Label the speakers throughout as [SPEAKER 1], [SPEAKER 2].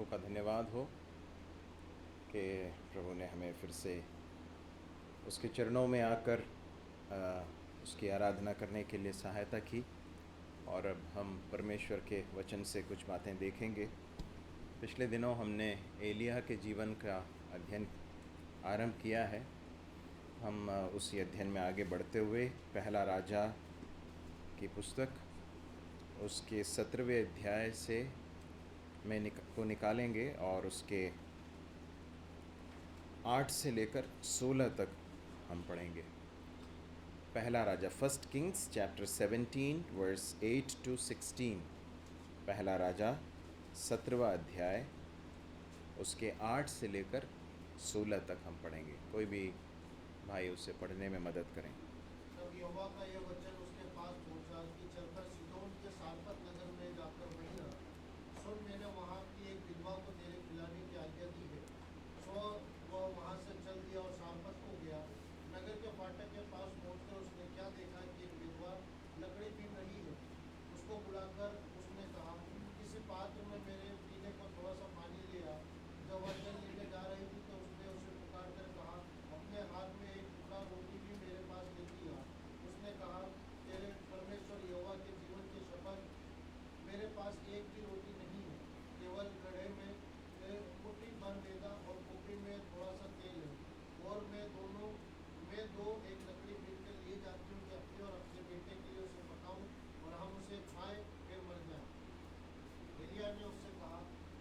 [SPEAKER 1] प्रभु का धन्यवाद हो कि प्रभु ने हमें फिर से उसके चरणों में आकर उसकी आराधना करने के लिए सहायता की। और अब हम परमेश्वर के वचन से कुछ बातें देखेंगे। पिछले दिनों हमने एलिय्याह के जीवन का अध्ययन आरंभ किया है। हम उसी अध्ययन में आगे बढ़ते हुए पहला राजा की पुस्तक उसके 17वें अध्याय से को निकालेंगे और उसके 8 से लेकर 16 तक हम पढ़ेंगे। पहला राजा, first Kings chapter 17 verse 8 to 16। पहला राजा 17वां अध्याय उसके 8 से लेकर 16 तक हम पढ़ेंगे। कोई भी भाई उसे पढ़ने में मदद करें।
[SPEAKER 2] तब यहोवा का यह वचन उसके पास पहुंचा कि चलकर सीदोन के सारपत नगर में जाकर वहीं रह। सुन, मैंने वहाँ की एक विधवा को तेरे खिलाने की आज्ञा दी है। सो वह वहाँ से चल दिया और सारपत को गया। नगर के फाटक के पास पहुँचकर उसने क्या देखा कि एक विधवा लकड़ी पीन रही है। उसको बुलाकर उसने कहा, किसी पात्र में मेरे पीने को थोड़ा सा पानी ले आ। जब वह जल लेके जा रही थी तो उसने उसे पुकार कर कहा, अपने हाथ में एक टुकड़ा रोटी भी मेरे पास लेती आ। उसने कहा, तेरे परमेश्वर यहोवा के जीवन की शपथ, मेरे पास एक भी रोटी नहीं है, केवल गड्ढे में मुट्ठी भर मैदा और कुप्पी में थोड़ा सा तेल है। और मैं दो एक लकड़ी बीन कर लिए जाती हूँ कि अपने और अपने बेटे के लिए उसे पकाऊँ और हम उसे खाएं फिर मर जाएं। एलिय्याह ने उससे कहा,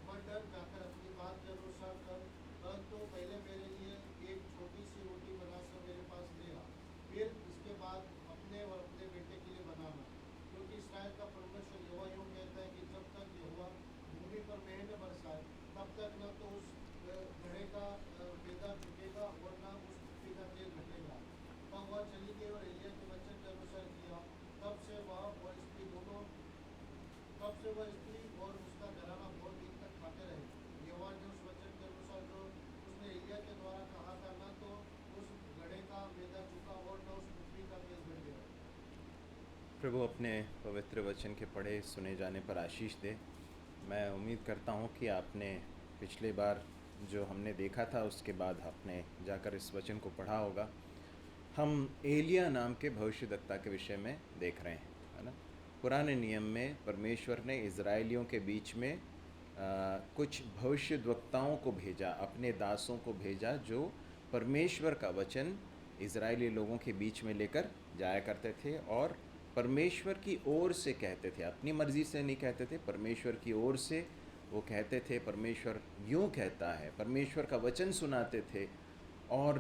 [SPEAKER 2] मत डर, जाकर अपनी बात के अनुसार कर, परंतु पहले मेरे लिए एक छोटी सी रोटी बनाकर मेरे पास ले आ। फिर इसके बाद अपने और अपने बेटे के लिए बनाना, क्योंकि इस्राएल का परमेश्वर यहोवा यूँ कहता है कि जब तक यहोवा भूमि पर मेंह न बरसाए तब तक न तो उस घड़े का मैदा झुकेगा और न उस कुप्पी का तेल घटेगा। तब वह चली गई और एलिय्याह के वचन के अनुसार किया। तब से वह स्त्री और उसका घराना बहुत दिन तक खाते रहे। यहोवा ने उस वचन के अनुसार जो उसने एलिय्याह के द्वारा कहा था, न तो उस घड़े का मैदा चुका और न उस कुप्पी का तेल घट गया।
[SPEAKER 1] प्रभु अपने पवित्र वचन के पढ़े सुने जाने पर आशीष दे। मैं उम्मीद करता हूँ कि आपने पिछले बार जो हमने देखा था उसके बाद आपने जाकर इस वचन को पढ़ा होगा। हम एलिय्याह नाम के भविष्यद्वक्ता के विषय में देख रहे हैं, है ना। पुराने नियम में परमेश्वर ने इज़राइलियों के बीच में कुछ भविष्यद्वक्ताओं को भेजा, अपने दासों को भेजा जो परमेश्वर का वचन इज़राइली लोगों के बीच में लेकर जाया करते थे और परमेश्वर की ओर से कहते थे, अपनी मर्ज़ी से नहीं कहते थे, परमेश्वर की ओर से वो कहते थे, परमेश्वर यूँ कहता है, परमेश्वर का वचन सुनाते थे। और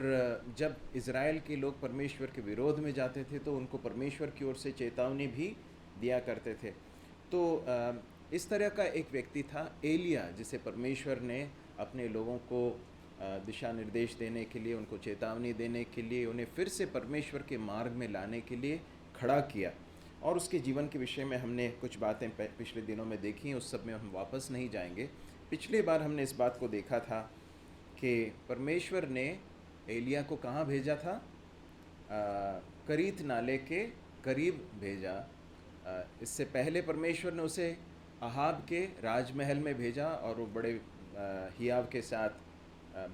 [SPEAKER 1] जब इज़राइल के लोग परमेश्वर के विरोध में जाते थे तो उनको परमेश्वर की ओर से चेतावनी भी दिया करते थे। तो इस तरह का एक व्यक्ति था एलिय्याह, जिसे परमेश्वर ने अपने लोगों को दिशा निर्देश देने के लिए, उनको चेतावनी देने के लिए, उन्हें फिर से परमेश्वर के मार्ग में लाने के लिए खड़ा किया। और उसके जीवन के विषय में हमने कुछ बातें पिछले दिनों में देखी, उस सब में हम वापस नहीं जाएंगे। पिछले बार हमने इस बात को देखा था कि परमेश्वर ने एलिय्याह को कहाँ भेजा था? करीत नाले के करीब भेजा। इससे पहले परमेश्वर ने उसे अहाब के राजमहल में भेजा और वो बड़े हियाव के साथ,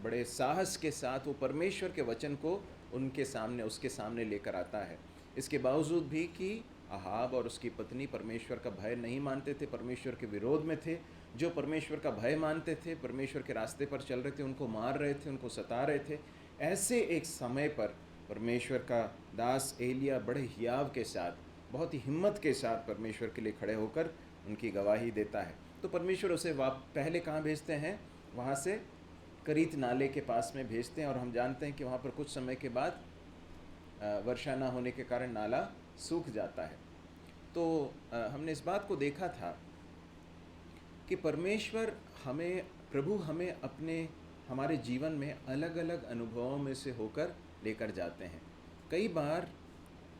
[SPEAKER 1] बड़े साहस के साथ वो परमेश्वर के वचन को उसके सामने लेकर आता है। इसके बावजूद भी कि अहाब और उसकी पत्नी परमेश्वर का भय नहीं मानते थे, परमेश्वर के विरोध में थे। जो परमेश्वर का भय मानते थे, परमेश्वर के रास्ते पर चल रहे थे, उनको मार रहे थे, उनको सता रहे थे। ऐसे एक समय पर परमेश्वर का दास एलिय्याह बड़े हियाव के साथ, बहुत ही हिम्मत के साथ परमेश्वर के लिए खड़े होकर उनकी गवाही देता है। तो परमेश्वर उसे पहले कहाँ भेजते हैं? वहाँ से करीत नाले के पास में भेजते हैं। और हम जानते हैं कि वहाँ पर कुछ समय के बाद वर्षा ना होने के कारण नाला सूख जाता है। तो हमने इस बात को देखा था कि प्रभु हमें हमारे जीवन में अलग अलग अनुभवों में से होकर लेकर जाते हैं। कई बार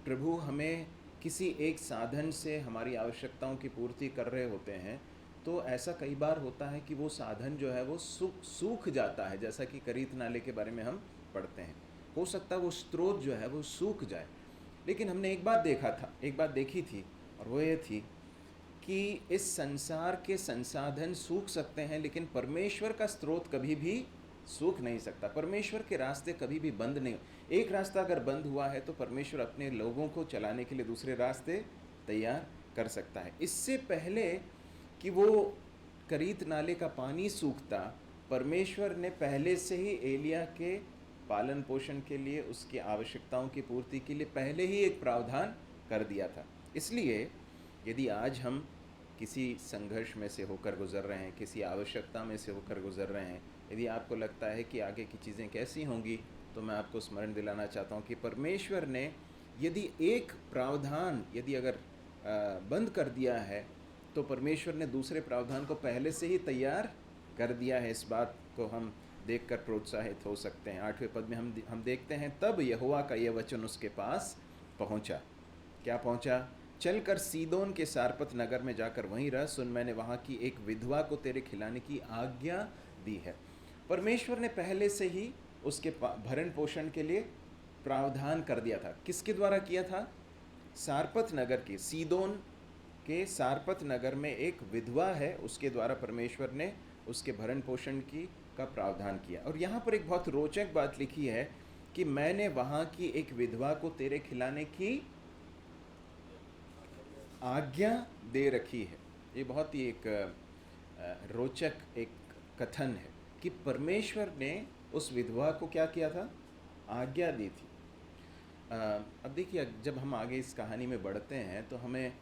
[SPEAKER 1] प्रभु हमें किसी एक साधन से हमारी आवश्यकताओं की पूर्ति कर रहे होते हैं। तो ऐसा कई बार होता है कि वो साधन जो है वो सूख जाता है, जैसा कि करीत नाले के बारे में हम पढ़ते हैं। हो सकता है वो स्रोत जो है वो सूख जाए। लेकिन हमने एक बात देखी थी, और वो ये थी कि इस संसार के संसाधन सूख सकते हैं, लेकिन परमेश्वर का स्रोत कभी भी सूख नहीं सकता। परमेश्वर के रास्ते कभी भी बंद नहीं। एक रास्ता अगर बंद हुआ है तो परमेश्वर अपने लोगों को चलाने के लिए दूसरे रास्ते तैयार कर सकता है। इससे पहले कि वो करीत नाले का पानी सूखता, परमेश्वर ने पहले से ही एलिया के पालन पोषण के लिए, उसकी आवश्यकताओं की पूर्ति के लिए पहले ही एक प्रावधान कर दिया था। इसलिए यदि आज हम किसी संघर्ष में से होकर गुजर रहे हैं, किसी आवश्यकता में से होकर गुजर रहे हैं, यदि आपको लगता है कि आगे की चीज़ें कैसी होंगी, तो मैं आपको स्मरण दिलाना चाहता हूँ कि परमेश्वर ने यदि एक प्रावधान यदि अगर बंद कर दिया है, तो परमेश्वर ने दूसरे प्रावधान को पहले से ही तैयार कर दिया है। इस बात को हम देखकर प्रोत्साहित हो सकते हैं। 8वें पद में हम देखते हैं, तब यहोवा का यह वचन उसके पास पहुंचा। क्या पहुंचा? चलकर सीदोन के सारपत नगर में जाकर वहीं रह, सुन मैंने वहाँ की एक विधवा को तेरे खिलाने की आज्ञा दी है। परमेश्वर ने पहले से ही उसके भरण पोषण के लिए प्रावधान कर दिया था। किसके द्वारा किया था? सारपत नगर के, सीदोन के सारपत नगर में एक विधवा है, उसके द्वारा परमेश्वर ने उसके भरण पोषण का प्रावधान किया। और यहाँ पर एक बहुत रोचक बात लिखी है कि मैंने वहाँ की एक विधवा को तेरे खिलाने की आज्ञा दे रखी है। ये बहुत ही एक रोचक एक कथन है कि परमेश्वर ने उस विधवा को क्या किया था? आज्ञा दी थी। अब देखिए, जब हम आगे इस कहानी में बढ़ते हैं तो हमें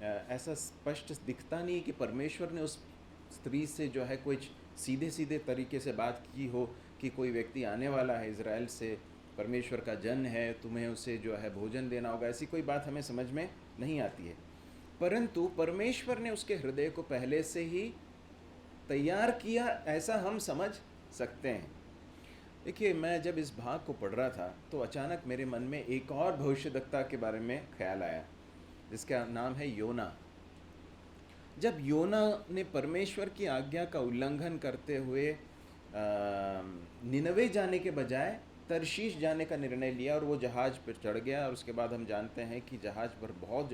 [SPEAKER 1] ऐसा स्पष्ट दिखता नहीं कि परमेश्वर ने उस स्त्री से जो है कुछ सीधे सीधे तरीके से बात की हो कि कोई व्यक्ति आने वाला है इज़राइल से, परमेश्वर का जन है, तुम्हें उसे जो है भोजन देना होगा। ऐसी कोई बात हमें समझ में नहीं आती है, परंतु परमेश्वर ने उसके हृदय को पहले से ही तैयार किया, ऐसा हम समझ सकते हैं। देखिए, मैं जब इस भाग को पढ़ रहा था तो अचानक मेरे मन में एक और भविष्यद्वक्ता के बारे में ख्याल आया, जिसका नाम है योना। जब योना ने परमेश्वर की आज्ञा का उल्लंघन करते हुए निनवे जाने के बजाय तरशीश जाने का निर्णय लिया और वो जहाज़ पर चढ़ गया, और उसके बाद हम जानते हैं कि जहाज़ पर बहुत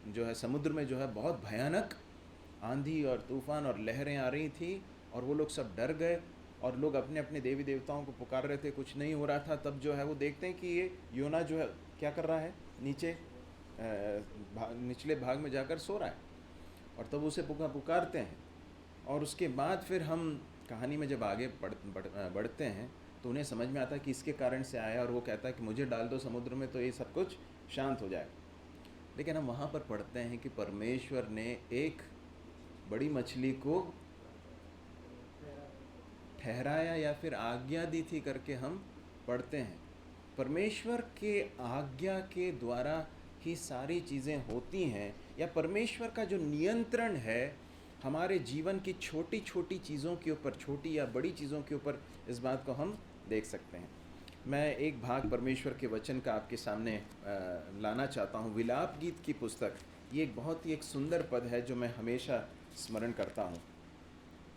[SPEAKER 1] जो है समुद्र में जो है बहुत भयानक आंधी और तूफ़ान और लहरें आ रही थी, और वो लोग सब डर गए और लोग अपने अपने देवी देवताओं को पुकार रहे थे, कुछ नहीं हो रहा था। तब जो है वो देखते हैं कि ये योना जो है क्या कर रहा है, निचले भाग में जाकर सो रहा है, और तब उसे पुकारते हैं। और उसके बाद फिर हम कहानी में जब आगे बढ़ते हैं तो उन्हें समझ में आता है कि इसके कारण से आया, और वो कहता है कि मुझे डाल दो समुद्र में तो ये सब कुछ शांत हो जाए। लेकिन हम वहाँ पर पढ़ते हैं कि परमेश्वर ने एक बड़ी मछली को ठहराया या फिर आज्ञा दी थी करके हम पढ़ते हैं। परमेश्वर के आज्ञा के द्वारा ही सारी चीज़ें होती हैं, या परमेश्वर का जो नियंत्रण है हमारे जीवन की छोटी छोटी चीज़ों के ऊपर, छोटी या बड़ी चीज़ों के ऊपर, इस बात को हम देख सकते हैं। मैं एक भाग परमेश्वर के वचन का आपके सामने लाना चाहता हूँ। विलाप गीत की पुस्तक, ये एक बहुत ही एक सुंदर पद है जो मैं हमेशा स्मरण करता हूँ।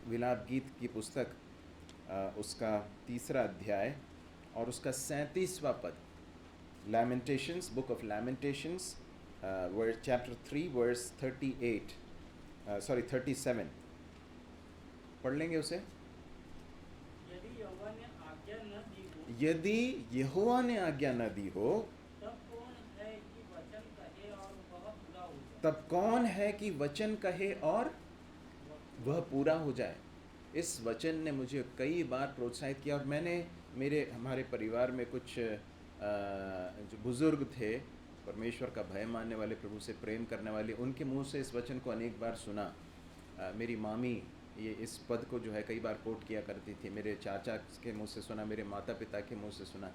[SPEAKER 1] विलाप गीत की पुस्तक, उसका 3 अध्याय और उसका 37वां पद, लैमेंटेशंस, बुक ऑफ लैमेंटेशंस, चैप्टर 3 वर्स 37। पढ़ लेंगे उसे। यदि यहोवा ने आज्ञा न दी हो, तब कौन है कि वचन कहे और वह पूरा हो जाए। इस वचन ने मुझे कई बार प्रोत्साहित किया, और मैंने हमारे परिवार में कुछ जो बुज़ुर्ग थे, परमेश्वर का भय मानने वाले, प्रभु से प्रेम करने वाले, उनके मुंह से इस वचन को अनेक बार सुना। मेरी मामी ये इस पद को जो है कई बार कोट किया करती थी। मेरे चाचा के मुंह से सुना, मेरे माता पिता के मुंह से सुना,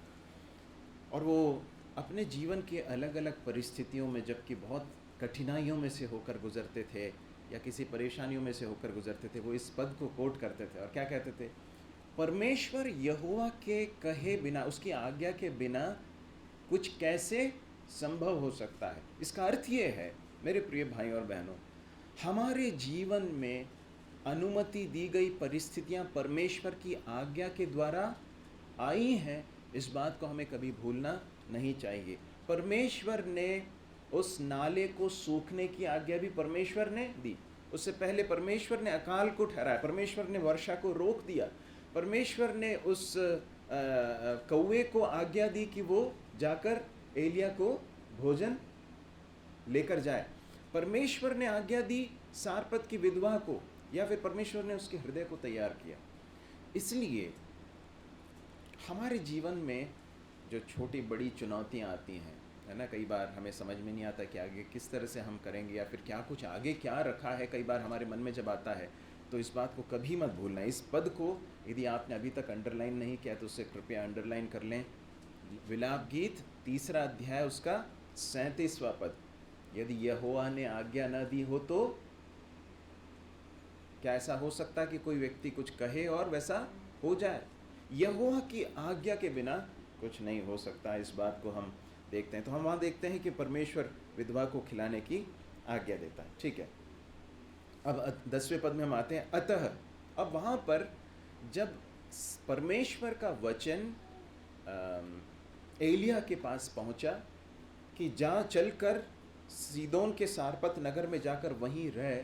[SPEAKER 1] और वो अपने जीवन के अलग अलग परिस्थितियों में, जबकि बहुत कठिनाइयों में से होकर गुजरते थे या किसी परेशानियों में से होकर गुजरते थे, वो इस पद को कोट करते थे। और क्या कहते थे? परमेश्वर यहोवा के कहे बिना, उसकी आज्ञा के बिना कुछ कैसे संभव हो सकता है। इसका अर्थ ये है मेरे प्रिय भाई और बहनों, हमारे जीवन में अनुमति दी गई परिस्थितियां परमेश्वर की आज्ञा के द्वारा आई हैं। इस बात को हमें कभी भूलना नहीं चाहिए। परमेश्वर ने उस नाले को सूखने की आज्ञा भी परमेश्वर ने दी। उससे पहले परमेश्वर ने अकाल को ठहराया, परमेश्वर ने वर्षा को रोक दिया, परमेश्वर ने उस कौवे को आज्ञा दी कि वो जाकर एलिया को भोजन लेकर जाए। परमेश्वर ने आज्ञा दी सारपत की विधवा को, या फिर परमेश्वर ने उसके हृदय को तैयार किया। इसलिए हमारे जीवन में जो छोटी बड़ी चुनौतियां आती हैं, है ना, कई बार हमें समझ में नहीं आता कि आगे किस तरह से हम करेंगे, या फिर क्या कुछ आगे क्या रखा है, कई बार हमारे मन में जब आता है, तो इस बात को कभी मत भूलना। इस पद को यदि आपने अभी तक अंडरलाइन नहीं किया तो उसे कृपया अंडरलाइन कर लें। विलाप गीत 3 अध्याय उसका 37वां पद, यदि यहोवा ने आज्ञा न दी हो तो क्या ऐसा हो सकता कि कोई व्यक्ति कुछ कहे और वैसा हो जाए? यहोवा की आज्ञा के बिना कुछ नहीं हो सकता। इस बात को हम देखते हैं। तो हम वहाँ देखते हैं कि परमेश्वर विधवा को खिलाने की आज्ञा देता है। ठीक है, अब 10वें पद में हम आते हैं। अतः अब वहाँ पर जब परमेश्वर का वचन एलिया के पास पहुँचा कि जा चलकर सीदोन के सारपत नगर में जाकर वहीं रह,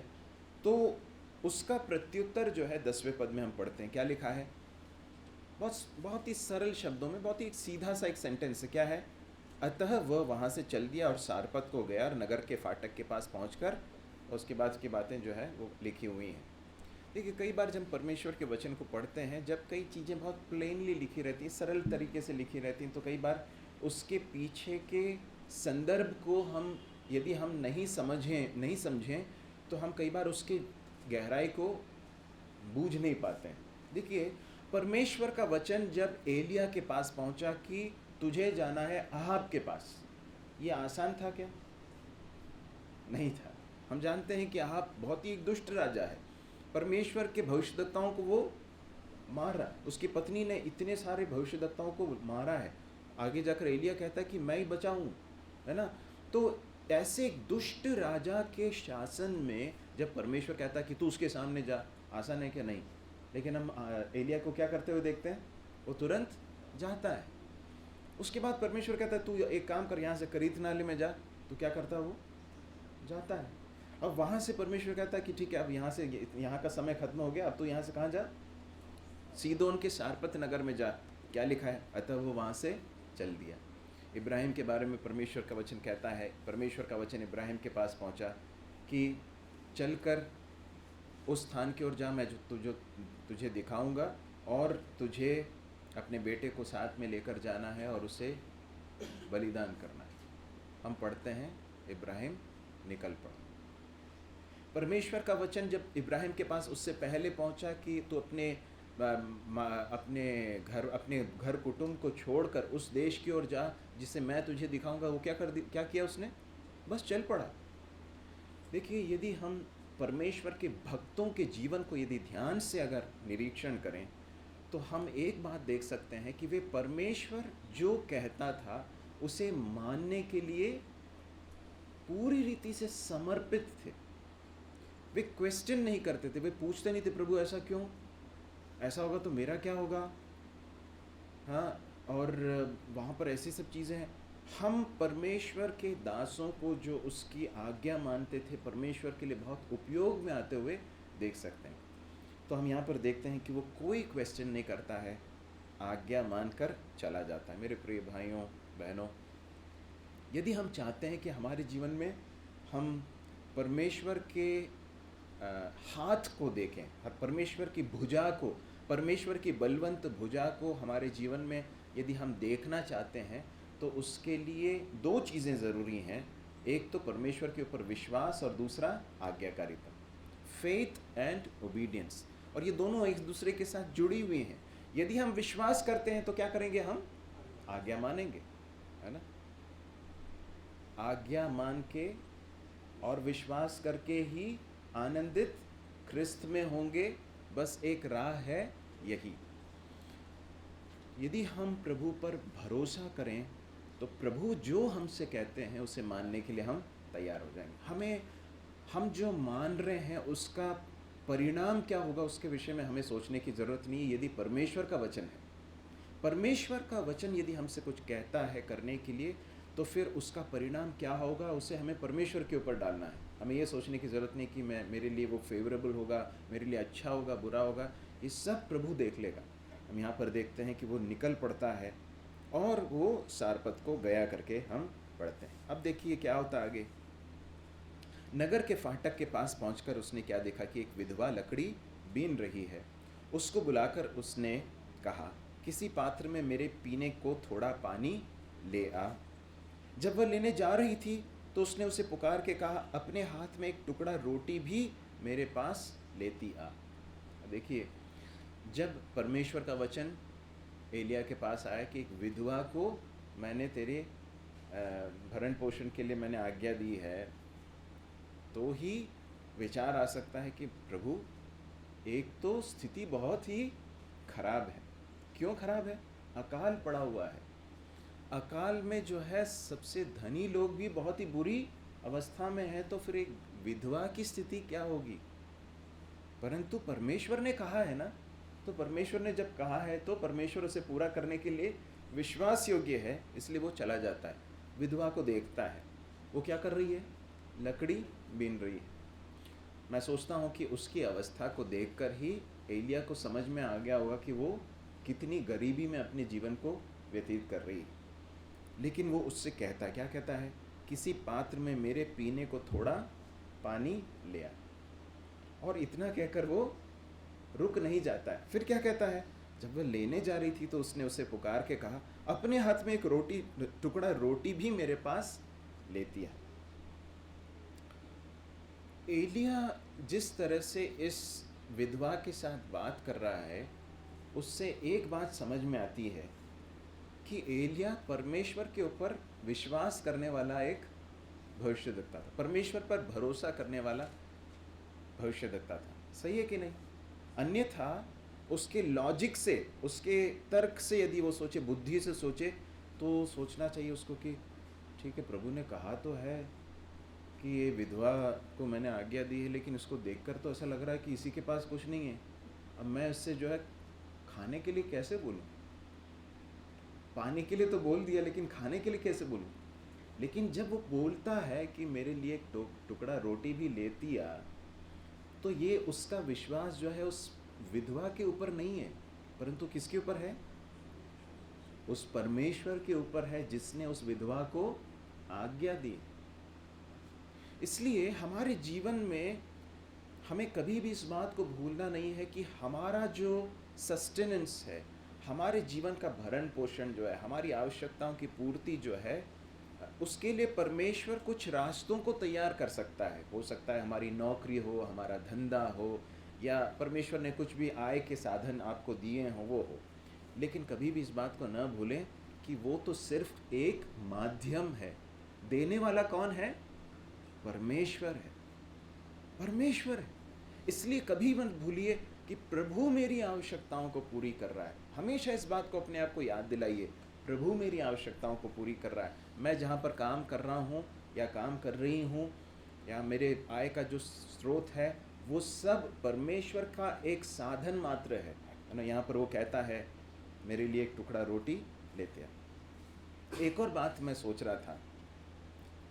[SPEAKER 1] तो उसका प्रत्युत्तर जो है 10वें पद में हम पढ़ते हैं। क्या लिखा है? बहुत ही सरल शब्दों में, बहुत ही सीधा सा एक सेंटेंस है। क्या है? अतः वह वहाँ से चल दिया और सारपत को गया और नगर के फाटक के पास पहुँचकर उसके बाद की बातें जो है वो लिखी हुई हैं। देखिए, कई बार जब परमेश्वर के वचन को पढ़ते हैं, जब कई चीज़ें बहुत प्लेनली लिखी रहती हैं, सरल तरीके से लिखी रहती हैं, तो कई बार उसके पीछे के संदर्भ को हम यदि हम नहीं समझें तो हम कई बार उसकी गहराई को बूझ नहीं पाते हैं। देखिए, परमेश्वर का वचन जब एलिया के पास पहुंचा कि तुझे जाना है अहाब के पास, ये आसान था क्या? नहीं था। हम जानते हैं कि अहाब बहुत ही एक दुष्ट राजा है। परमेश्वर के भविष्यद्वक्ताओं को वो मारा, उसकी पत्नी ने इतने सारे भविष्यद्वक्ताओं को मारा है। आगे जाकर एलिया कहता है कि मैं ही बचाऊं, है ना। तो ऐसे एक दुष्ट राजा के शासन में जब परमेश्वर कहता है कि तू उसके सामने जा, आसान है क्या? नहीं। लेकिन हम एलिया को क्या करते हुए देखते हैं? वो तुरंत जाता है। उसके बाद परमेश्वर कहता है तू एक काम कर, यहाँ से करीत नाले में जा। तो क्या करता है? वो जाता है। अब वहाँ से परमेश्वर कहता है कि ठीक है, अब यहाँ का समय खत्म हो गया, अब तो यहाँ से कहाँ जा? सीदोन के सारपत नगर में जा। क्या लिखा है? अतः वो वहाँ से चल दिया। इब्राहिम के बारे में परमेश्वर का वचन कहता है, परमेश्वर का वचन इब्राहिम के पास पहुँचा कि चलकर उस स्थान की ओर जा, मैं जो तुझे दिखाऊंगा, और तुझे अपने बेटे को साथ में लेकर जाना है और उसे बलिदान करना है। हम पढ़ते हैं, इब्राहिम निकल पड़ा। परमेश्वर का वचन जब इब्राहिम के पास उससे पहले पहुंचा कि तू अपने घर कुटुंब को छोड़कर उस देश की ओर जा जिसे मैं तुझे दिखाऊंगा, वो क्या किया उसने? बस चल पड़ा। देखिए, यदि हम परमेश्वर के भक्तों के जीवन को यदि ध्यान से अगर निरीक्षण करें तो हम एक बात देख सकते हैं कि वे परमेश्वर जो कहता था उसे मानने के लिए पूरी रीति से समर्पित थे। वे क्वेश्चन नहीं करते थे, वे पूछते नहीं थे प्रभु ऐसा क्यों, ऐसा होगा तो मेरा क्या होगा, हाँ, और वहाँ पर ऐसी सब चीज़ें हैं। हम परमेश्वर के दासों को जो उसकी आज्ञा मानते थे, परमेश्वर के लिए बहुत उपयोग में आते हुए देख सकते हैं। तो हम यहाँ पर देखते हैं कि वो कोई क्वेश्चन नहीं करता है, आज्ञा मानकर चला जाता है। मेरे प्रिय भाइयों बहनों, यदि हम चाहते हैं कि हमारे जीवन में हम परमेश्वर के हाथ को देखें, परमेश्वर की भुजा को, परमेश्वर की बलवंत भुजा को हमारे जीवन में यदि हम देखना चाहते हैं, तो उसके लिए 2 चीज़ें ज़रूरी हैं। एक तो परमेश्वर के ऊपर विश्वास और दूसरा आज्ञाकारिता, फेथ एंड ओबीडियंस। और ये दोनों एक दूसरे के साथ जुड़ी हुई हैं। यदि हम विश्वास करते हैं तो क्या करेंगे? हम आज्ञा मानेंगे, है ना। आज्ञा मान के और विश्वास करके ही आनंदित ख्रिस्त में होंगे। बस एक राह है यही। यदि हम प्रभु पर भरोसा करें तो प्रभु जो हमसे कहते हैं उसे मानने के लिए हम तैयार हो जाएंगे। हम जो मान रहे हैं उसका परिणाम क्या होगा उसके विषय में हमें सोचने की ज़रूरत नहीं है। यदि परमेश्वर का वचन है, परमेश्वर का वचन यदि हमसे कुछ कहता है करने के लिए, तो फिर उसका परिणाम क्या होगा उसे हमें परमेश्वर के ऊपर डालना है। हमें ये सोचने की ज़रूरत नहीं कि मेरे लिए वो फेवरेबल होगा, मेरे लिए अच्छा होगा, बुरा होगा, ये सब प्रभु देख लेगा। हम यहाँ पर देखते हैं कि वो निकल पड़ता है और वो सारपत को गया करके हम पढ़ते हैं। अब देखिए क्या होता आगे। नगर के फाटक के पास पहुंचकर उसने क्या देखा कि एक विधवा लकड़ी बीन रही है। उसको बुलाकर उसने कहा, किसी पात्र में मेरे पीने को थोड़ा पानी ले आ। जब वह लेने जा रही थी तो उसने उसे पुकार के कहा, अपने हाथ में एक टुकड़ा रोटी भी मेरे पास लेती आ। देखिए, जब परमेश्वर का वचन एलिया के पास आया कि एक विधवा को मैंने तेरे भरण पोषण के लिए मैंने आज्ञा दी है, तो ही विचार आ सकता है कि प्रभु, एक तो स्थिति बहुत ही खराब है। क्यों खराब है? अकाल पड़ा हुआ है। अकाल में जो है सबसे धनी लोग भी बहुत ही बुरी अवस्था में है, तो फिर एक विधवा की स्थिति क्या होगी? परंतु परमेश्वर ने कहा है ना, तो परमेश्वर ने जब कहा है तो परमेश्वर उसे पूरा करने के लिए विश्वास योग्य है, इसलिए वो चला जाता है, विधवा को देखता है। वो क्या कर रही है? लकड़ी बीन रही है। मैं सोचता हूँ कि उसकी अवस्था को देखकर ही एलिया को समझ में आ गया होगा कि वो कितनी गरीबी में अपने जीवन को व्यतीत कर रही है। लेकिन वो उससे कहता है, क्या कहता है? किसी पात्र में मेरे पीने को थोड़ा पानी ले आ। और इतना कहकर वो रुक नहीं जाता है। फिर क्या कहता है? जब वह लेने जा रही थी तो उसने उसे पुकार के कहा, अपने हाथ में एक टुकड़ा रोटी भी मेरे पास लेती है। एलिया जिस तरह से इस विधवा के साथ बात कर रहा है, उससे एक बात समझ में आती है कि एलिया परमेश्वर के ऊपर विश्वास करने वाला एक भविष्यद्वक्ता था, परमेश्वर पर भरोसा करने वाला भविष्यद्वक्ता था। सही है कि नहीं? अन्यथा उसके लॉजिक से, उसके तर्क से यदि वो सोचे, बुद्धि से सोचे, तो सोचना चाहिए उसको कि ठीक है, प्रभु ने कहा तो है कि ये विधवा को मैंने आज्ञा दी है, लेकिन उसको देखकर तो ऐसा लग रहा है कि इसी के पास कुछ नहीं है। अब मैं इससे जो है खाने के लिए कैसे बोलूँ? पानी के लिए तो बोल दिया, लेकिन खाने के लिए कैसे बोलूँ? लेकिन जब वो बोलता है कि मेरे लिए एक टुकड़ा रोटी भी लेती आ, तो ये उसका विश्वास जो है उस विधवा के ऊपर नहीं है, परंतु किसके ऊपर है? उस परमेश्वर के ऊपर है जिसने उस विधवा को आज्ञा दी। इसलिए हमारे जीवन में हमें कभी भी इस बात को भूलना नहीं है कि हमारा जो सस्टेनेंस है, हमारे जीवन का भरण पोषण जो है, हमारी आवश्यकताओं की पूर्ति जो है, उसके लिए परमेश्वर कुछ रास्तों को तैयार कर सकता है। हो सकता है हमारी नौकरी हो, हमारा धंधा हो, या परमेश्वर ने कुछ भी आय के साधन आपको दिए हों, वो हो। लेकिन कभी भी इस बात को न भूलें कि वो तो सिर्फ एक माध्यम है। देने वाला कौन है? परमेश्वर है। परमेश्वर है। इसलिए कभी मत भूलिए कि प्रभु मेरी आवश्यकताओं को पूरी कर रहा है। हमेशा इस बात को अपने आप को याद दिलाइए, प्रभु मेरी आवश्यकताओं को पूरी कर रहा है। मैं जहाँ पर काम कर रहा हूँ या काम कर रही हूँ, या मेरे आय का जो स्रोत है, वो सब परमेश्वर का एक साधन मात्र है ना। यहाँ पर वो कहता है, मेरे लिए एक टुकड़ा रोटी लेते हैं। एक और बात मैं सोच रहा था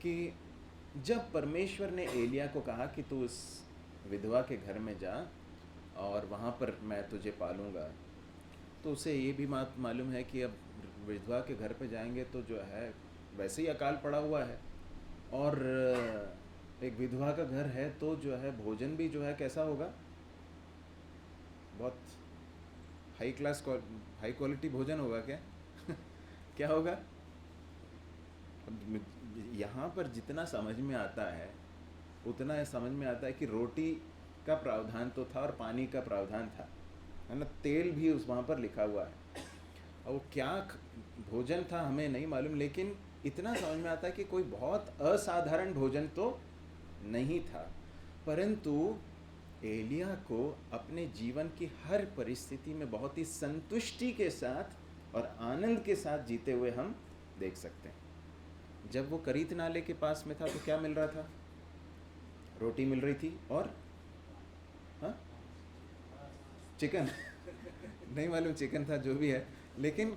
[SPEAKER 1] कि जब परमेश्वर ने एलिया को कहा कि तू इस विधवा के घर में जा और वहाँ पर मैं तुझे पालूँगा, तो उसे ये भी बात मालूम है कि अब विधवा के घर पे जाएंगे तो जो है वैसे ही अकाल पड़ा हुआ है, और एक विधवा का घर है तो जो है भोजन भी जो है कैसा होगा? बहुत हाई क्वालिटी भोजन होगा क्या? क्या होगा? अब यहाँ पर जितना समझ में आता है उतना समझ में आता है कि रोटी का प्रावधान तो था और पानी का प्रावधान था, है ना। तेल भी उस वहाँ पर लिखा हुआ है, और वो क्या भोजन था हमें नहीं मालूम, लेकिन इतना समझ में आता है कि कोई बहुत असाधारण भोजन तो नहीं था। परंतु एलिया को अपने जीवन की हर परिस्थिति में बहुत ही संतुष्टि के साथ और आनंद के साथ जीते हुए हम देख सकते हैं। जब वो करीत नाले के पास में था तो क्या मिल रहा था? रोटी मिल रही थी और चिकन नहीं मालूम चिकन था, जो भी है, लेकिन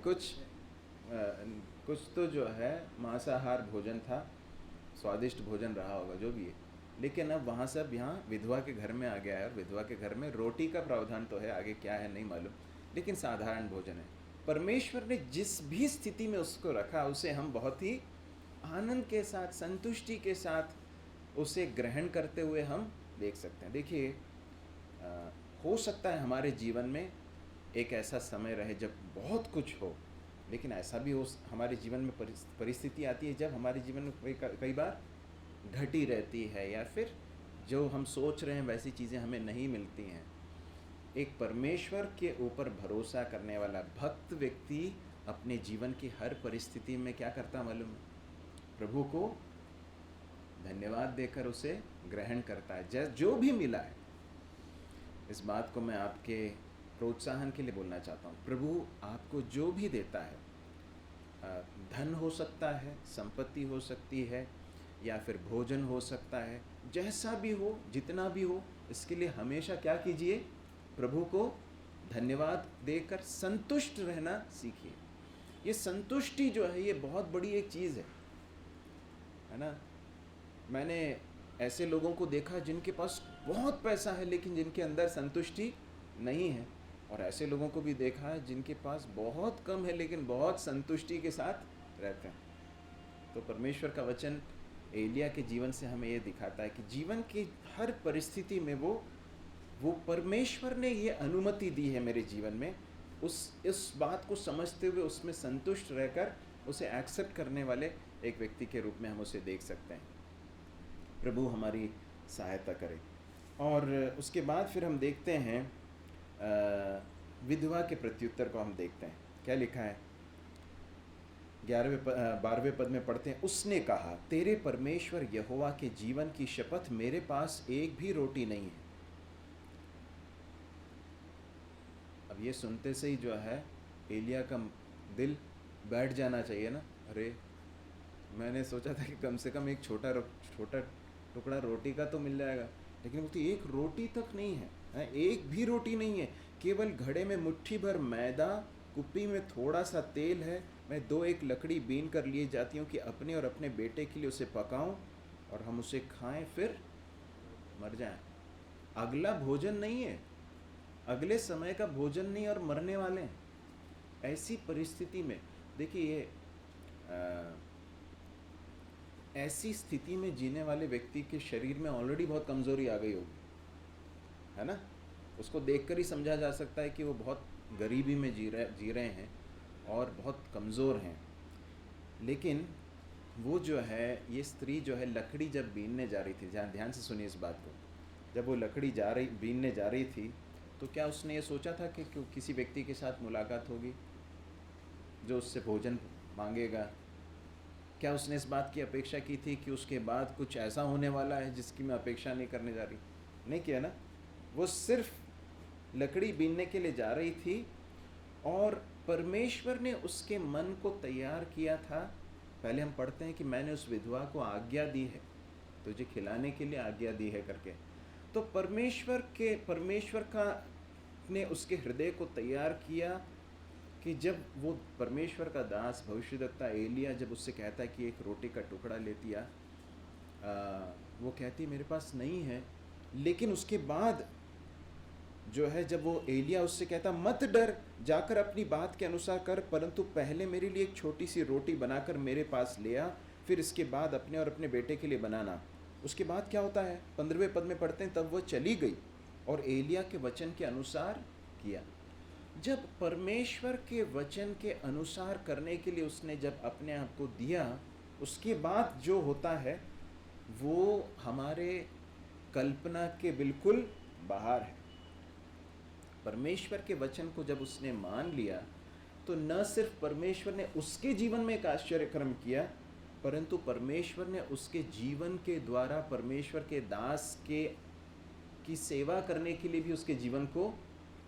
[SPEAKER 1] कुछ तो जो है मांसाहार भोजन था, स्वादिष्ट भोजन रहा होगा जो भी है, लेकिन अब वहाँ से अब यहाँ विधवा के घर में आ गया है, और विधवा के घर में रोटी का प्रावधान तो है, आगे क्या है नहीं मालूम, लेकिन साधारण भोजन है। परमेश्वर ने जिस भी स्थिति में उसको रखा, उसे हम बहुत ही आनंद के साथ, संतुष्टि के साथ उसे ग्रहण करते हुए हम देख सकते हैं। देखिए, हो सकता है हमारे जीवन में एक ऐसा समय रहे जब बहुत कुछ हो, लेकिन ऐसा भी हो हमारे जीवन में परिस्थिति आती है जब हमारे जीवन में कई बार घटी रहती है, या फिर जो हम सोच रहे हैं वैसी चीज़ें हमें नहीं मिलती हैं। एक परमेश्वर के ऊपर भरोसा करने वाला भक्त व्यक्ति अपने जीवन की हर परिस्थिति में क्या करता मालूम है? प्रभु को धन्यवाद देकर उसे ग्रहण करता है, जो भी मिला है। इस बात को मैं आपके प्रोत्साहन के लिए बोलना चाहता हूँ। प्रभु आपको जो भी देता है, धन हो सकता है, संपत्ति हो सकती है, या फिर भोजन हो सकता है, जैसा भी हो, जितना भी हो, इसके लिए हमेशा क्या कीजिए? प्रभु को धन्यवाद देकर संतुष्ट रहना सीखिए। ये संतुष्टि जो है, ये बहुत बड़ी एक चीज़ है ना। मैंने ऐसे लोगों को देखा जिनके पास बहुत पैसा है, लेकिन जिनके अंदर संतुष्टि नहीं है, और ऐसे लोगों को भी देखा है जिनके पास बहुत कम है, लेकिन बहुत संतुष्टि के साथ रहते हैं। तो परमेश्वर का वचन एलिया के जीवन से हमें ये दिखाता है कि जीवन की हर परिस्थिति में वो परमेश्वर ने ये अनुमति दी है मेरे जीवन में, इस बात को समझते हुए उसमें संतुष्ट रहकर उसे एक्सेप्ट करने वाले एक व्यक्ति के रूप में हम उसे देख सकते हैं। प्रभु हमारी सहायता करे। और उसके बाद फिर हम देखते हैं विधवा के प्रत्युत्तर को हम देखते हैं। क्या लिखा है? 12वें पद में पढ़ते हैं, उसने कहा, तेरे परमेश्वर यहोवा के जीवन की शपथ, मेरे पास एक भी रोटी नहीं है। अब ये सुनते से ही जो है एलिया का दिल बैठ जाना चाहिए ना। अरे, मैंने सोचा था कि कम से कम एक छोटा टुकड़ा रोटी का तो मिल जाएगा, लेकिन बोलती एक रोटी तक नहीं है, एक भी रोटी नहीं है। केवल घड़े में मुट्ठी भर मैदा, कुप्पी में थोड़ा सा तेल है। मैं 2-1 लकड़ी बीन कर लिए जाती हूँ कि अपने और अपने बेटे के लिए उसे पकाऊं और हम उसे खाएं, फिर मर जाएं। अगला भोजन नहीं है, अगले समय का भोजन नहीं, और मरने वाले हैं। ऐसी परिस्थिति में देखिए, ये ऐसी स्थिति में जीने वाले व्यक्ति के शरीर में ऑलरेडी बहुत कमज़ोरी आ गई होगी, है ना। उसको देखकर ही समझा जा सकता है कि वो बहुत गरीबी में जी रहे हैं और बहुत कमज़ोर हैं। लेकिन वो जो है, ये स्त्री जो है, लकड़ी जब बीनने जा रही थी, ध्यान से सुनिए इस बात को, जब वो लकड़ी बीनने जा रही थी, तो क्या उसने ये सोचा था कि किसी व्यक्ति के साथ मुलाकात होगी जो उससे भोजन मांगेगा? क्या उसने इस बात की अपेक्षा की थी कि उसके बाद कुछ ऐसा होने वाला है जिसकी मैं अपेक्षा नहीं करने जा रही? नहीं किया ना। वो सिर्फ लकड़ी बीनने के लिए जा रही थी, और परमेश्वर ने उसके मन को तैयार किया था। पहले हम पढ़ते हैं कि मैंने उस विधवा को आज्ञा दी है, तुझे खिलाने के लिए आज्ञा दी है करके। तो परमेश्वर का ने उसके हृदय को तैयार किया कि जब वो परमेश्वर का दास भविष्यद्वक्ता एलिया जब उससे कहता है कि एक रोटी का टुकड़ा लेती आ, वो कहती मेरे पास नहीं है। लेकिन उसके बाद जो है, जब वो एलिया उससे कहता मत डर, जाकर अपनी बात के अनुसार कर, परंतु पहले मेरे लिए एक छोटी सी रोटी बनाकर मेरे पास ले आ, फिर इसके बाद अपने और अपने बेटे के लिए बनाना। उसके बाद क्या होता है? 15वें पद में पढ़ते हैं, तब वो चली गई और एलिया के वचन के अनुसार किया। जब परमेश्वर के वचन के अनुसार करने के लिए उसने जब अपने आप को दिया, उसके बाद जो होता है वो हमारे कल्पना के बिल्कुल बाहर है। परमेश्वर के वचन को जब उसने मान लिया, तो न सिर्फ परमेश्वर ने उसके जीवन में एक आश्चर्यक्रम किया, परंतु परमेश्वर ने उसके जीवन के द्वारा परमेश्वर के दास की सेवा करने के लिए भी उसके जीवन को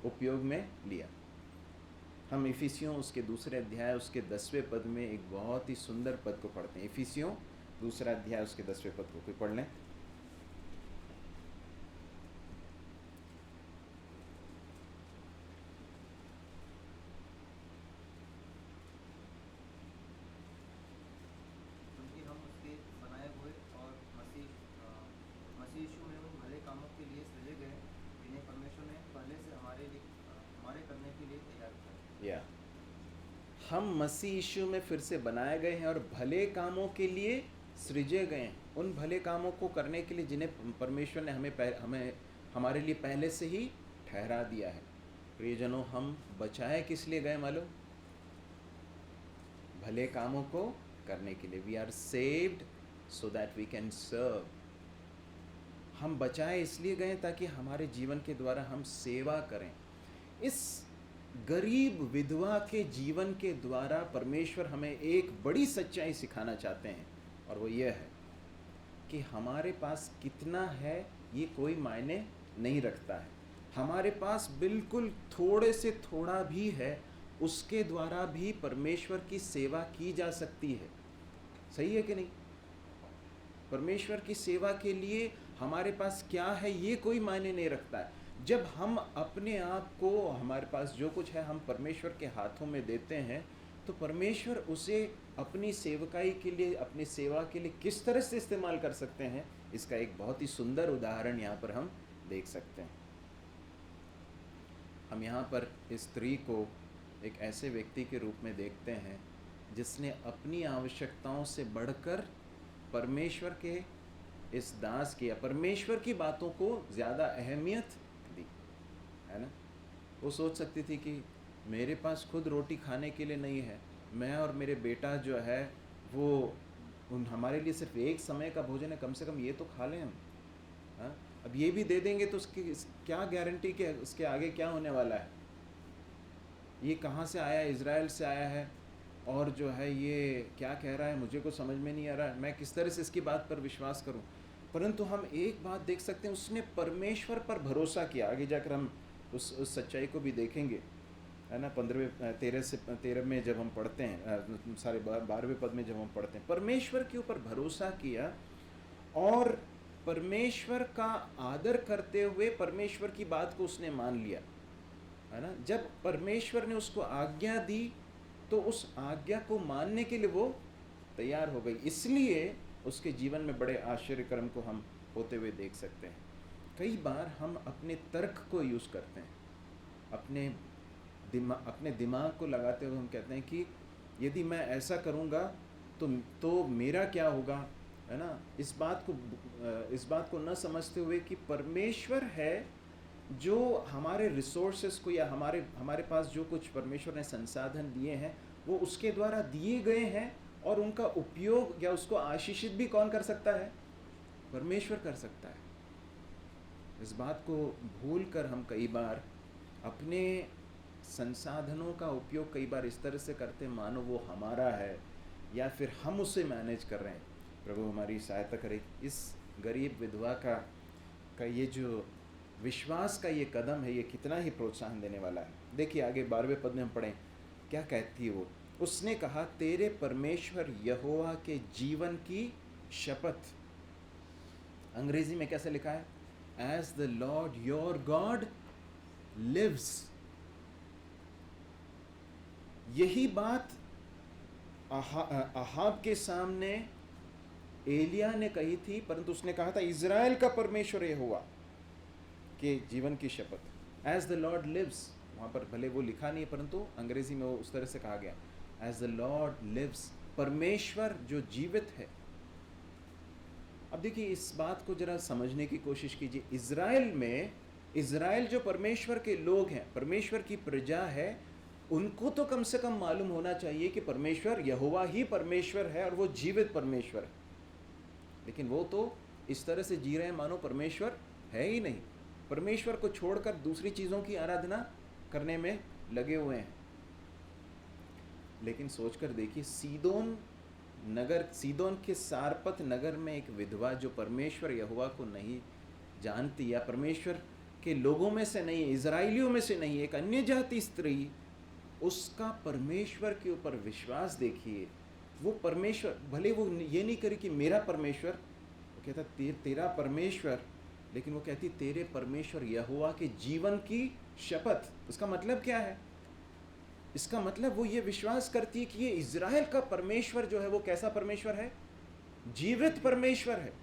[SPEAKER 1] उपयोग में लिया। हम इफिसियों उसके 2 अध्याय उसके 10वें पद में एक बहुत ही सुंदर पद को पढ़ते हैं। इफिसियों 2 अध्याय उसके 10वें पद को कोई पढ़ लें। हम मसीह यीशु में फिर से बनाए गए हैं और भले कामों के लिए सृजे गए हैं, उन भले कामों को करने के लिए जिन्हें परमेश्वर ने हमें हमारे लिए पहले से ही ठहरा दिया है। प्रियजनों, हम बचाए किस लिए गए मालूम? भले कामों को करने के लिए। We are saved so that we can serve. हम बचाए इसलिए गए ताकि हमारे जीवन के द्वारा हम सेवा करें। इस गरीब विधवा के जीवन के द्वारा परमेश्वर हमें एक बड़ी सच्चाई सिखाना चाहते हैं, और वो ये है कि हमारे पास कितना है ये कोई मायने नहीं रखता है। हमारे पास बिल्कुल थोड़े से थोड़ा भी है, उसके द्वारा भी परमेश्वर की सेवा की जा सकती है। सही है कि नहीं? परमेश्वर की सेवा के लिए हमारे पास क्या है ये कोई मायने नहीं रखता है। जब हम अपने आप को, हमारे पास जो कुछ है, हम परमेश्वर के हाथों में देते हैं, तो परमेश्वर उसे अपनी सेवकाई के लिए, अपनी सेवा के लिए किस तरह से इस्तेमाल कर सकते हैं, इसका एक बहुत ही सुंदर उदाहरण यहाँ पर हम देख सकते हैं। हम यहाँ पर इस स्त्री को एक ऐसे व्यक्ति के रूप में देखते हैं जिसने अपनी आवश्यकताओं से बढ़कर परमेश्वर के इस दास की या परमेश्वर की बातों को ज़्यादा अहमियत दी, है ना। वो सोच सकती थी कि मेरे पास खुद रोटी खाने के लिए नहीं है, मैं और मेरे बेटा जो है वो हमारे लिए सिर्फ एक समय का भोजन है, कम से कम ये तो खा लें हम। हाँ, अब ये भी दे देंगे तो उसकी क्या गारंटी कि उसके आगे क्या होने वाला है। ये कहाँ से आया? इज़राइल से आया है, और जो है ये क्या कह रहा है मुझे को समझ में नहीं आ रहा है, मैं किस तरह से इसकी बात पर विश्वास करूं। परंतु हम एक बात देख सकते हैं, उसने परमेश्वर पर भरोसा किया। आगे जाकर हम उस सच्चाई को भी देखेंगे, है ना। 13 से 13 में जब हम पढ़ते हैं, सारे 12वें पद में जब हम पढ़ते हैं, परमेश्वर के ऊपर भरोसा किया और परमेश्वर का आदर करते हुए परमेश्वर की बात को उसने मान लिया, है ना। जब परमेश्वर ने उसको आज्ञा दी तो उस आज्ञा को मानने के लिए वो तैयार हो गई, इसलिए उसके जीवन में बड़े आश्चर्य कर्म को हम होते हुए देख सकते हैं। कई बार हम अपने तर्क को यूज़ करते हैं, अपने दिमाग को लगाते हुए हम कहते हैं कि यदि मैं ऐसा करूँगा तो मेरा क्या होगा, है ना। इस बात को न समझते हुए कि परमेश्वर है जो हमारे रिसोर्सेस को या हमारे पास जो कुछ परमेश्वर ने संसाधन दिए हैं वो उसके द्वारा दिए गए हैं, और उनका उपयोग या उसको आशीषित भी कौन कर सकता है? परमेश्वर कर सकता है। इस बात को भूलकर हम कई बार अपने संसाधनों का उपयोग कई बार इस तरह से करते मानो वो हमारा है या फिर हम उसे मैनेज कर रहे हैं। प्रभु हमारी सहायता करे। इस गरीब विधवा का ये जो विश्वास का ये कदम है, ये कितना ही प्रोत्साहन देने वाला है। देखिए आगे 12वें पद में हम पढ़ें, क्या कहती है वो? उसने कहा, तेरे परमेश्वर यहोवा के जीवन की शपथ। अंग्रेजी में कैसे लिखा है? As the Lord your God lives. यही बात अहाब के सामने एलिया ने कही थी, परंतु उसने कहा था इज़राइल का परमेश्वर यहोवा के जीवन की शपथ। एज द लॉर्ड लिव्स, वहाँ पर भले वो लिखा नहीं है परंतु अंग्रेजी में वो उस तरह से कहा गया, एज द लॉर्ड लिव्स, परमेश्वर जो जीवित है। अब देखिए इस बात को जरा समझने की कोशिश कीजिए। इज़राइल जो परमेश्वर के लोग हैं, परमेश्वर की प्रजा है, उनको तो कम से कम मालूम होना चाहिए कि परमेश्वर यहोवा ही परमेश्वर है और वो जीवित परमेश्वर है। लेकिन वो तो इस तरह से जी रहे हैं मानो परमेश्वर है ही नहीं, परमेश्वर को छोड़कर दूसरी चीज़ों की आराधना करने में लगे हुए हैं। लेकिन सोचकर देखिए, सीदोन के सारपत नगर में एक विधवा जो परमेश्वर यहोवा को नहीं जानती या परमेश्वर के लोगों में से नहीं, इजराइलियों में से नहीं, एक अन्य जाति स्त्री, उसका परमेश्वर के ऊपर विश्वास देखिए। वो परमेश्वर, भले वो ये नहीं करे कि मेरा परमेश्वर, वो कहता तेरा परमेश्वर, लेकिन वो कहती तेरे परमेश्वर यहोवा के जीवन की शपथ। उसका मतलब क्या है? इसका मतलब वो ये विश्वास करती है कि ये इज़राइल का परमेश्वर जो है वो कैसा परमेश्वर है? जीवित परमेश्वर है।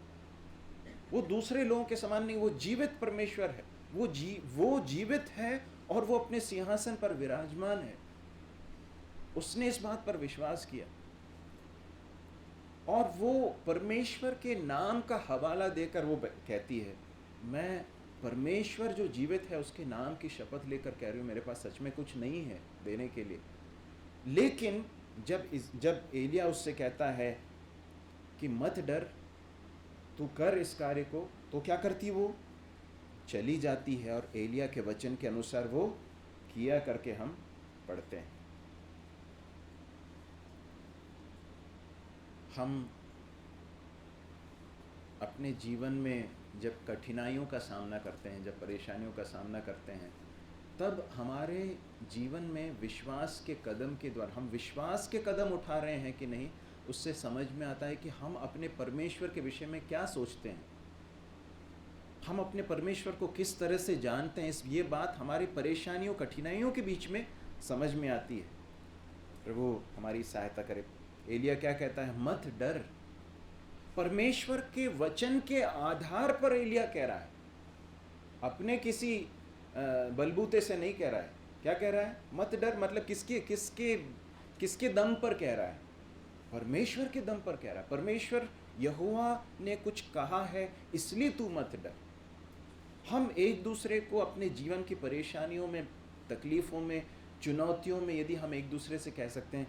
[SPEAKER 1] वो दूसरे लोगों के समान नहीं, वो जीवित परमेश्वर है। वो जीवित है और वो अपने सिंहासन पर विराजमान है। उसने इस बात पर विश्वास किया और वो परमेश्वर के नाम का हवाला देकर वो कहती है, मैं परमेश्वर जो जीवित है उसके नाम की शपथ लेकर कह रही हूँ, मेरे पास सच में कुछ नहीं है देने के लिए। लेकिन जब एलिया उससे कहता है कि मत डर, तू कर इस कार्य को, तो क्या करती वो? चली जाती है और एलिया के वचन के अनुसार वो किया करके हम पढ़ते हैं। हम अपने जीवन में जब कठिनाइयों का सामना करते हैं, जब परेशानियों का सामना करते हैं, तब हमारे जीवन में विश्वास के कदम के द्वारा हम विश्वास के कदम उठा रहे हैं कि नहीं, उससे समझ में आता है कि हम अपने परमेश्वर के विषय में क्या सोचते हैं, हम अपने परमेश्वर को किस तरह से जानते हैं। ये बात हमारी परेशानियों कठिनाइयों के बीच में समझ में आती है। प्रभु हमारी सहायता करे। एलिया क्या कहता है? मत डर। परमेश्वर के वचन के आधार पर एलिया कह रहा है, अपने किसी बलबूते से नहीं कह रहा है। क्या कह रहा है? मत डर। मतलब किसके दम पर कह रहा है? परमेश्वर के दम पर कह रहा है। परमेश्वर यहोवा ने कुछ कहा है, इसलिए तू मत डर। हम एक दूसरे को अपने जीवन की परेशानियों में, तकलीफ़ों में, चुनौतियों में यदि हम एक दूसरे से कह सकते हैं,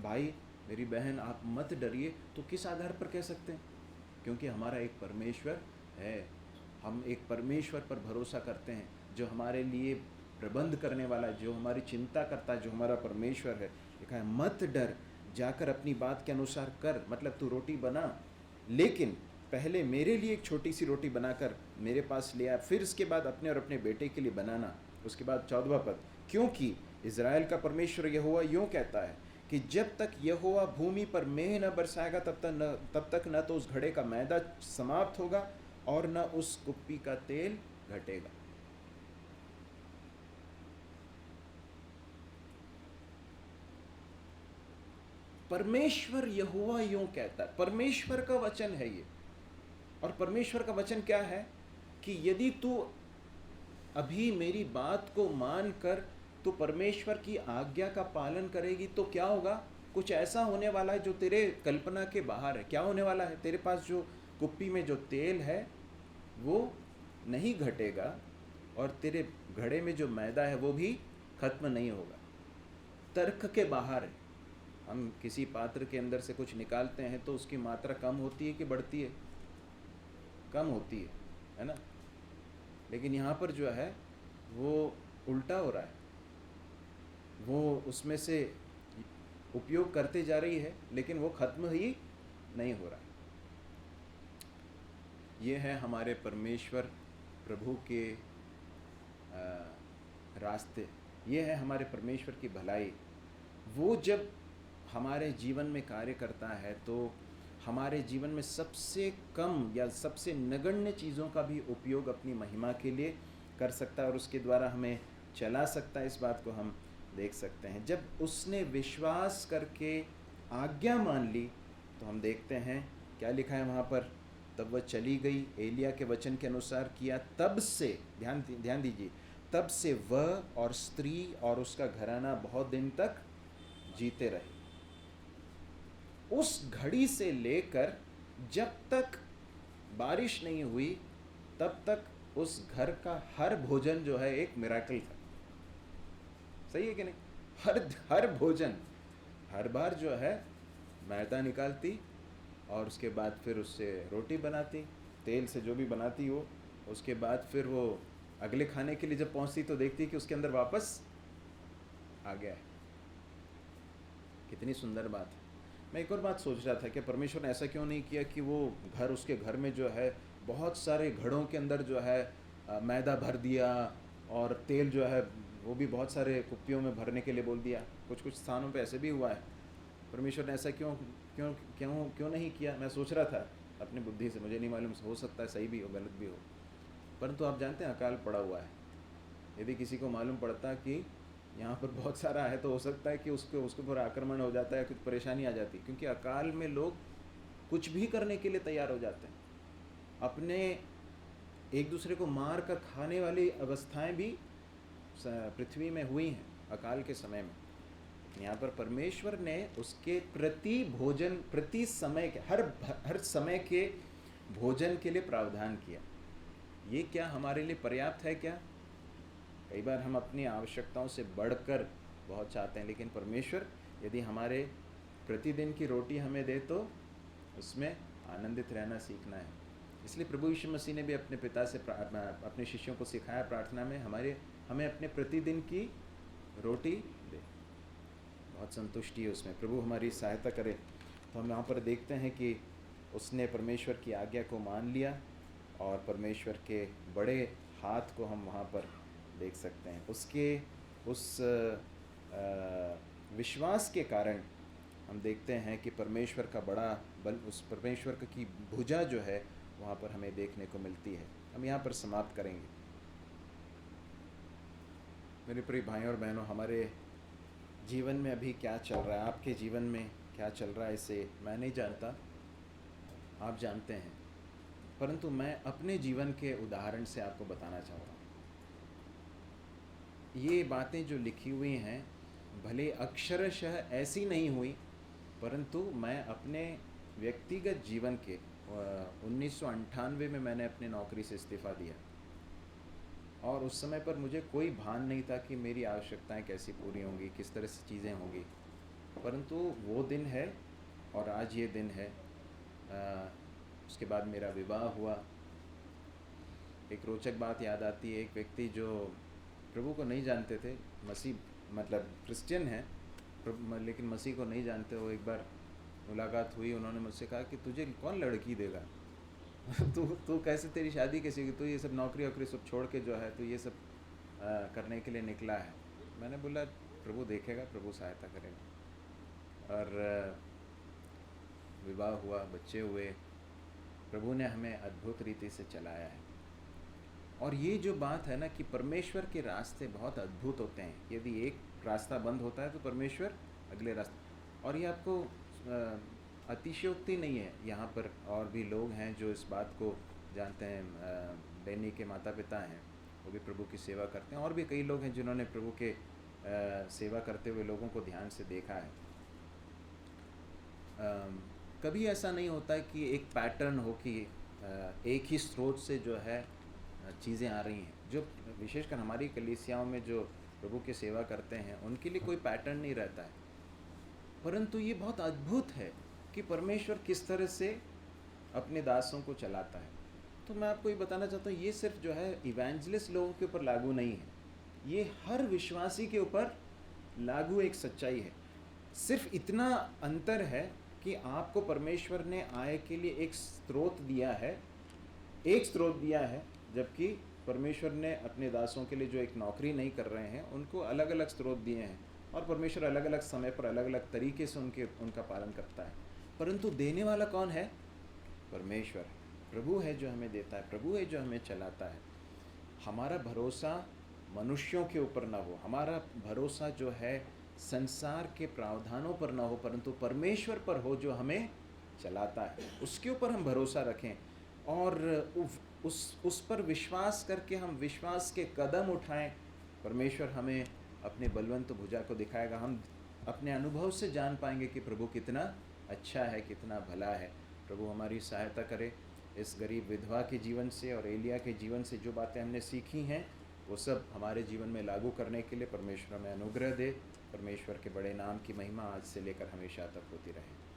[SPEAKER 1] भाई मेरी बहन आप मत डरिए, तो किस आधार पर कह सकते हैं? क्योंकि हमारा एक परमेश्वर है। हम एक परमेश्वर पर भरोसा करते हैं जो हमारे लिए प्रबंध करने वाला है, जो हमारी चिंता करता है, जो हमारा परमेश्वर है। लिखा है मत डर, जाकर अपनी बात के अनुसार कर। मतलब तू रोटी बना, लेकिन पहले मेरे लिए एक छोटी सी रोटी बनाकर मेरे पास ले आ, फिर इसके बाद अपने और अपने बेटे के लिए बनाना। उसके बाद 14वां पद, क्योंकि इज़राइल का परमेश्वर यहोवा यूँ कहता है कि जब तक यहोवा भूमि पर मेंह न बरसाएगा तब तक न तो उस घड़े का मैदा समाप्त होगा और न उस कुप्पी का तेल घटेगा। परमेश्वर यहोवा यूं कहता है, परमेश्वर का वचन है ये। और परमेश्वर का वचन क्या है कि यदि तू अभी मेरी बात को मानकर तो परमेश्वर की आज्ञा का पालन करेगी तो क्या होगा? कुछ ऐसा होने वाला है जो तेरे कल्पना के बाहर है। क्या होने वाला है? तेरे पास जो कुप्पी में जो तेल है वो नहीं घटेगा और तेरे घड़े में जो मैदा है वो भी खत्म नहीं होगा। तर्क के बाहर है। हम किसी पात्र के अंदर से कुछ निकालते हैं तो उसकी मात्रा कम होती है कि बढ़ती है? कम होती है ना? लेकिन यहाँ पर जो है वो उल्टा हो रहा है। वो उसमें से उपयोग करते जा रही है लेकिन वो ख़त्म ही नहीं हो रहा है। ये है हमारे परमेश्वर प्रभु के रास्ते, ये है हमारे परमेश्वर की भलाई। वो जब हमारे जीवन में कार्य करता है तो हमारे जीवन में सबसे कम या सबसे नगण्य चीज़ों का भी उपयोग अपनी महिमा के लिए कर सकता है और उसके द्वारा हमें चला सकता है। इस बात को हम देख सकते हैं। जब उसने विश्वास करके आज्ञा मान ली तो हम देखते हैं क्या लिखा है वहाँ पर, तब वह चली गई, एलिया के वचन के अनुसार किया। तब से ध्यान दीजिए, तब से वह और स्त्री और उसका घराना बहुत दिन तक जीते रहे। उस घड़ी से लेकर जब तक बारिश नहीं हुई तब तक उस घर का हर भोजन जो है एक मिराकल था। सही है कि नहीं? हर भोजन, हर बार जो है मैदा निकालती और उसके बाद फिर उससे रोटी बनाती, तेल से जो भी बनाती हो, उसके बाद फिर वो अगले खाने के लिए जब पहुंचती तो देखती कि उसके अंदर वापस आ गया है। कितनी सुंदर बात है। मैं एक और बात सोच रहा था कि परमेश्वर ने ऐसा क्यों नहीं किया कि वो घर, उसके घर में जो है बहुत सारे घड़ों के अंदर जो है मैदा भर दिया और तेल जो है वो भी बहुत सारे कुप्पियों में भरने के लिए बोल दिया। कुछ स्थानों पे ऐसे भी हुआ है। परमेश्वर ने ऐसा क्यों क्यों क्यों क्यों नहीं किया? मैं सोच रहा था अपनी बुद्धि से, मुझे नहीं मालूम, हो सकता है सही भी हो गलत भी हो, परंतु आप जानते हैं अकाल पड़ा हुआ है। यदि किसी को मालूम पड़ता कि यहाँ पर बहुत सारा है तो हो सकता है कि उसके ऊपर आक्रमण हो जाता है, कुछ परेशानी आ जाती है। क्योंकि अकाल में लोग कुछ भी करने के लिए तैयार हो जाते हैं। अपने एक दूसरे को मार कर खाने वाली अवस्थाएं भी पृथ्वी में हुई हैं अकाल के समय में। यहाँ पर परमेश्वर ने उसके प्रति भोजन, प्रति समय के हर समय के भोजन के लिए प्रावधान किया। ये क्या हमारे लिए पर्याप्त है क्या? कई बार हम अपनी आवश्यकताओं से बढ़कर बहुत चाहते हैं, लेकिन परमेश्वर यदि हमारे प्रतिदिन की रोटी हमें दे तो उसमें आनंदित रहना सीखना है। इसलिए प्रभु यीशु मसीह ने भी अपने पिता से अपने शिष्यों को सिखाया प्रार्थना में, हमें अपने प्रतिदिन की रोटी दे। बहुत संतुष्टि है उसमें। प्रभु हमारी सहायता करे। तो हम यहाँ पर देखते हैं कि उसने परमेश्वर की आज्ञा को मान लिया और परमेश्वर के बड़े हाथ को हम वहाँ पर देख सकते हैं। उसके उस विश्वास के कारण हम देखते हैं कि परमेश्वर का बड़ा बल, उस परमेश्वर की भुजा जो है वहाँ पर हमें देखने को मिलती है। हम यहाँ पर समाप्त करेंगे। मेरे प्रिय भाइयों और बहनों, हमारे जीवन में अभी क्या चल रहा है, आपके जीवन में क्या चल रहा है, इसे मैं नहीं जानता, आप जानते हैं। परंतु मैं अपने जीवन के उदाहरण से आपको बताना चाहूँगा। ये बातें जो लिखी हुई हैं भले अक्षरशः ऐसी नहीं हुई, परंतु मैं अपने व्यक्तिगत जीवन के 1998 में मैंने अपनी नौकरी से इस्तीफ़ा दिया और उस समय पर मुझे कोई भान नहीं था कि मेरी आवश्यकताएं कैसी पूरी होंगी, किस तरह से चीज़ें होंगी। परंतु वो दिन है और आज ये दिन है। उसके बाद मेरा विवाह हुआ। एक रोचक बात याद आती है। एक व्यक्ति जो प्रभु को नहीं जानते थे, मसीह मतलब क्रिश्चियन है लेकिन मसीह को नहीं जानते, वो एक बार मुलाकात हुई। उन्होंने मुझसे कहा कि तुझे कौन लड़की देगा तू कैसे, तेरी शादी कैसे होगी, तू ये सब नौकरी वोकरी सब छोड़ के जो है तो ये सब करने के लिए निकला है। मैंने बोला प्रभु देखेगा, प्रभु सहायता करेगा। और विवाह हुआ, बच्चे हुए। प्रभु ने हमें अद्भुत रीति से चलाया है। और ये जो बात है ना कि परमेश्वर के रास्ते बहुत अद्भुत होते हैं। यदि एक रास्ता बंद होता है तो परमेश्वर अगले रास्ते, और ये आपको अतिशयोक्ति नहीं है। यहाँ पर और भी लोग हैं जो इस बात को जानते हैं। डैनी के माता पिता हैं, वो भी प्रभु की सेवा करते हैं, और भी कई लोग हैं जिन्होंने प्रभु के सेवा करते हुए लोगों को ध्यान से देखा है। कभी ऐसा नहीं होता है कि एक पैटर्न हो कि एक ही स्रोत से जो है चीज़ें आ रही हैं। जो विशेषकर हमारी कलीसियाओं में जो प्रभु की सेवा करते हैं उनके लिए कोई पैटर्न नहीं रहता है। परंतु ये बहुत अद्भुत है कि परमेश्वर किस तरह से अपने दासों को चलाता है। तो मैं आपको ये बताना चाहता हूँ, ये सिर्फ जो है इवेंजलिस्ट लोगों के ऊपर लागू नहीं है, ये हर विश्वासी के ऊपर लागू एक सच्चाई है। सिर्फ इतना अंतर है कि आपको परमेश्वर ने आय के लिए एक स्रोत दिया है, जबकि परमेश्वर ने अपने दासों के लिए जो एक नौकरी नहीं कर रहे हैं उनको अलग अलग स्रोत दिए हैं, और परमेश्वर अलग अलग समय पर अलग अलग तरीके से उनका पालन करता है। परंतु देने वाला कौन है? परमेश्वर है। प्रभु है जो हमें देता है, प्रभु है जो हमें चलाता है। हमारा भरोसा मनुष्यों के ऊपर ना हो, हमारा भरोसा जो है संसार के प्रावधानों पर ना हो, परंतु परमेश्वर पर हो जो हमें चलाता है। उसके ऊपर हम भरोसा रखें और उस पर विश्वास करके हम विश्वास के कदम उठाएं। परमेश्वर हमें अपने बलवंत भुजा को दिखाएगा। हम अपने अनुभव से जान पाएंगे कि प्रभु कितना अच्छा है, कितना भला है। प्रभु हमारी सहायता करे। इस गरीब विधवा के जीवन से और एलिया के जीवन से जो बातें हमने सीखी हैं वो सब हमारे जीवन में लागू करने के लिए परमेश्वर हमें अनुग्रह दे। परमेश्वर के बड़े नाम की महिमा आज से लेकर हमेशा तक होती रहे।